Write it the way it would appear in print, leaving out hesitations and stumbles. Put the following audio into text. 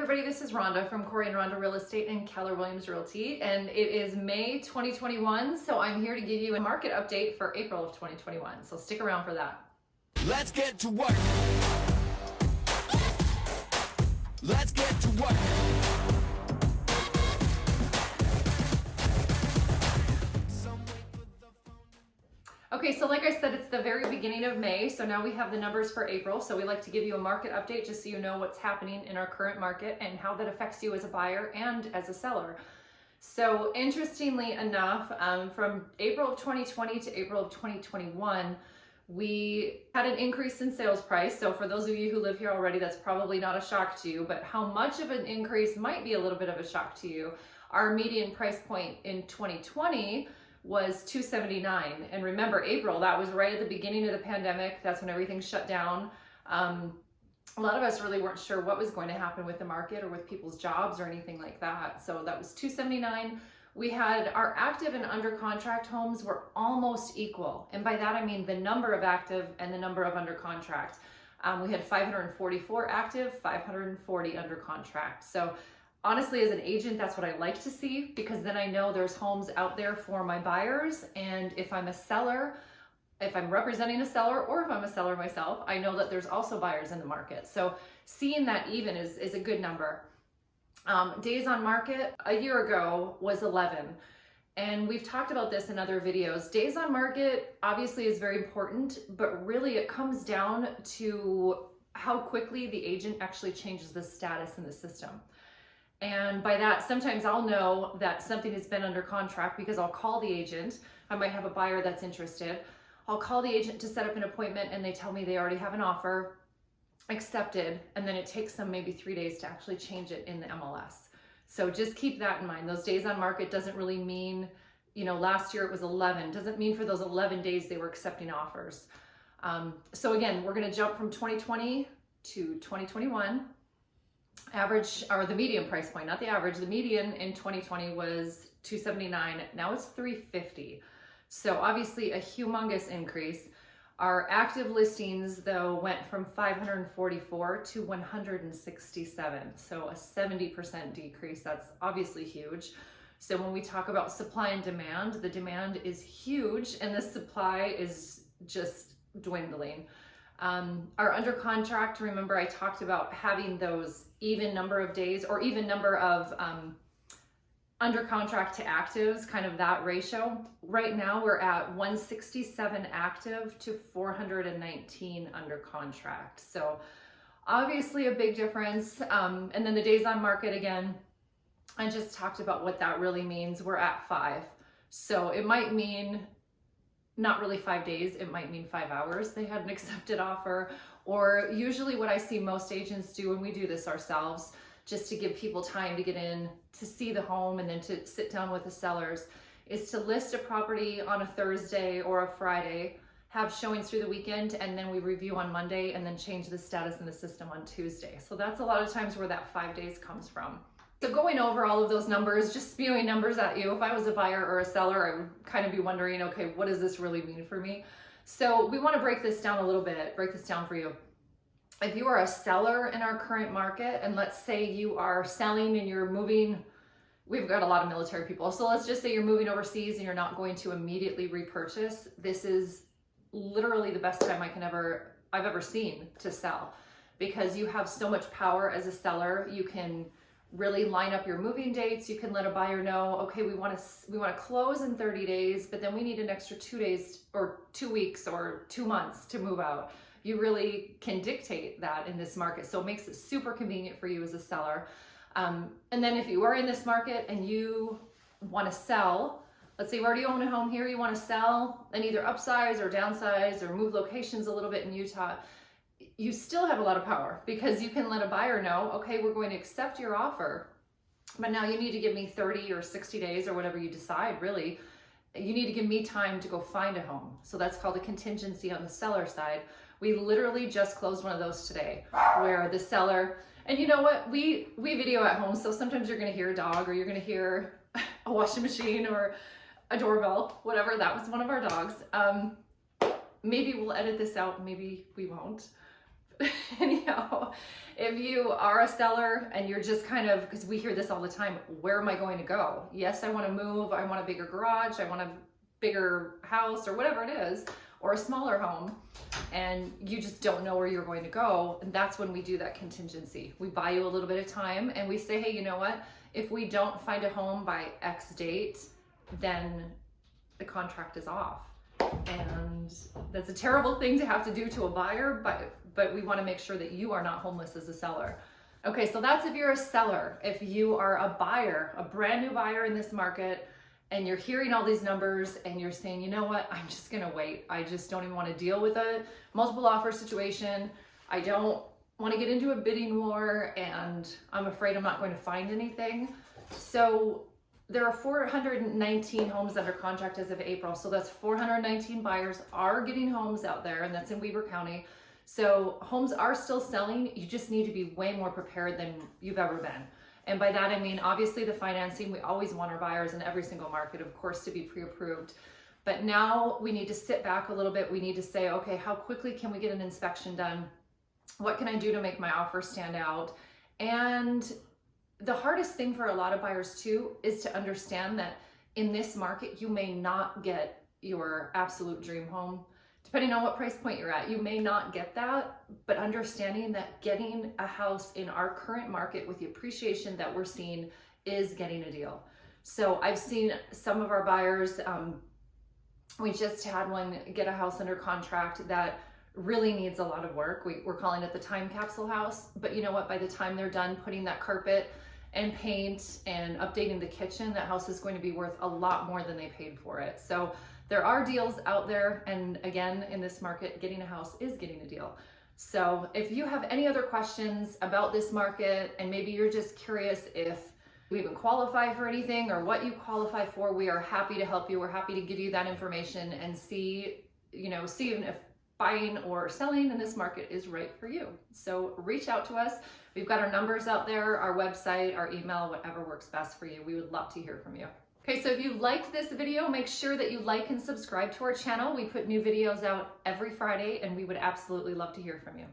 everybody, this is Rhonda from Cory and Rhonda Real Estate and Keller Williams Realty, and it is May 2021, so I'm here to give you a market update for April of 2021, so stick around for that. Let's get to work. Let's get to work. Okay, so like I said, it's the very beginning of May, so now we have the numbers for April, so we like to give you a market update just so you know what's happening in our current market and how that affects you as a buyer and as a seller. So interestingly enough, from April of 2020 to April of 2021, we had an increase in sales price. So for those of you who live here already, that's probably not a shock to you, but how much of an increase might be a little bit of a shock to you. Our median price point in 2020 was $279. And remember, April, that was right at the beginning of the pandemic. That's when everything shut down. A lot of us really weren't sure what was going to happen with the market or with people's jobs or anything like that. So that was $279. We had our active and under contract homes were almost equal. And by that, I mean the number of active and the number of under contract. We had 544 active, 540 under contract. So honestly, as an agent, that's what I like to see, because then I know there's homes out there for my buyers. And if I'm a seller, if I'm representing a seller, or if I'm a seller myself, I know that there's also buyers in the market. So seeing that even is a good number. Days on market a year ago was 11. And we've talked about this in other videos. Days on market obviously is very important, but really it comes down to how quickly the agent actually changes the status in the system. And by that, sometimes I'll know that something has been under contract because I'll call the agent. I might have a buyer that's interested. I'll call the agent to set up an appointment and they tell me they already have an offer accepted, and then it takes them maybe 3 days to actually change it in the MLS. So just keep that in mind. Those days on market doesn't really mean, you know, last year it was 11. Doesn't mean for those 11 days they were accepting offers. So again, we're gonna jump from 2020 to 2021. Average, or the median price point, not the average, the median in 2020 was $279. Now it's $350. So obviously a humongous increase. Our active listings though went from 544 to 167. So a 70% decrease. That's obviously huge. So when we talk about supply and demand, the demand is huge and the supply is just dwindling. Our under contract, remember I talked about having those even number of days or even number of under contract to actives, kind of that ratio. Right now we're at 167 active to 419 under contract. So obviously a big difference. And then the days on market, again, I just talked about what that really means. We're at 5. So it might mean not really 5 days, it might mean 5 hours they had an accepted offer. Or usually what I see most agents do, and we do this ourselves, just to give people time to get in, to see the home and then to sit down with the sellers, is to list a property on a Thursday or a Friday, have showings through the weekend, and then we review on Monday and then change the status in the system on Tuesday. So that's a lot of times where that 5 days comes from. So going over all of those numbers, just spewing numbers at you, if I was a buyer or a seller, I would kind of be wondering, okay, what does this really mean for me? So we want to break this down a little bit, break this down for you. If you are a seller in our current market, and let's say you are selling and you're moving, we've got a lot of military people. So let's just say you're moving overseas and you're not going to immediately repurchase. This is literally the best time I've ever seen to sell, because you have so much power as a seller. You can really line up your moving dates. You can let a buyer know, okay, we want to close in 30 days, but then we need an extra 2 days or 2 weeks or 2 months to move out. You really can dictate that in this market. So it makes it super convenient for you as a seller. And then if you are in this market and you want to sell, let's say you already own a home here, you want to sell and either upsize or downsize or move locations a little bit in Utah, you still have a lot of power, because you can let a buyer know, okay, we're going to accept your offer, but now you need to give me 30 or 60 days or whatever you decide, really. You need to give me time to go find a home. So that's called a contingency on the seller side. We literally just closed one of those today, where the seller, and you know what, we video at home, so sometimes you're gonna hear a dog or you're gonna hear a washing machine or a doorbell, whatever. That was one of our dogs. Maybe we'll edit this out, maybe we won't. anyhow, if you are a seller and you're just kind of, because we hear this all the time, where am I going to go? Yes, I want to move. I want a bigger garage. I want a bigger house or whatever it is, or a smaller home, and you just don't know where you're going to go. And that's when we do that contingency. We buy you a little bit of time and we say, hey, you know what? If we don't find a home by X date, then the contract is off. And that's a terrible thing to have to do to a buyer, but we want to make sure that you are not homeless as a seller. Okay, so that's if you're a seller. If you are a buyer, a brand new buyer in this market, and you're hearing all these numbers and you're saying, you know what, I'm just gonna wait. I just don't even want to deal with a multiple offer situation. I don't want to get into a bidding war, and I'm afraid I'm not going to find anything. So there are 419 homes under contract as of April. So that's 419 buyers are getting homes out there, and that's in Weber County. So homes are still selling. You just need to be way more prepared than you've ever been. And by that, I mean, obviously the financing, we always want our buyers in every single market, of course, to be pre-approved. But now we need to sit back a little bit. We need to say, okay, how quickly can we get an inspection done? What can I do to make my offer stand out? And the hardest thing for a lot of buyers too is to understand that in this market, you may not get your absolute dream home. Depending on what price point you're at, you may not get that, but understanding that getting a house in our current market with the appreciation that we're seeing is getting a deal. So I've seen some of our buyers, we just had one get a house under contract that really needs a lot of work. We're calling it the time capsule house, but you know what, by the time they're done putting that carpet and paint and updating the kitchen, that house is going to be worth a lot more than they paid for it. So there are deals out there, and again, in this market, getting a house is getting a deal. So if you have any other questions about this market, and maybe you're just curious if you even qualify for anything or what you qualify for, we are happy to help you. We're happy to give you that information and see even if buying or selling in this market is right for you. So reach out to us. We've got our numbers out there, our website, our email, whatever works best for you. We would love to hear from you. Okay, so if you liked this video, make sure that you like and subscribe to our channel. We put new videos out every Friday, and we would absolutely love to hear from you.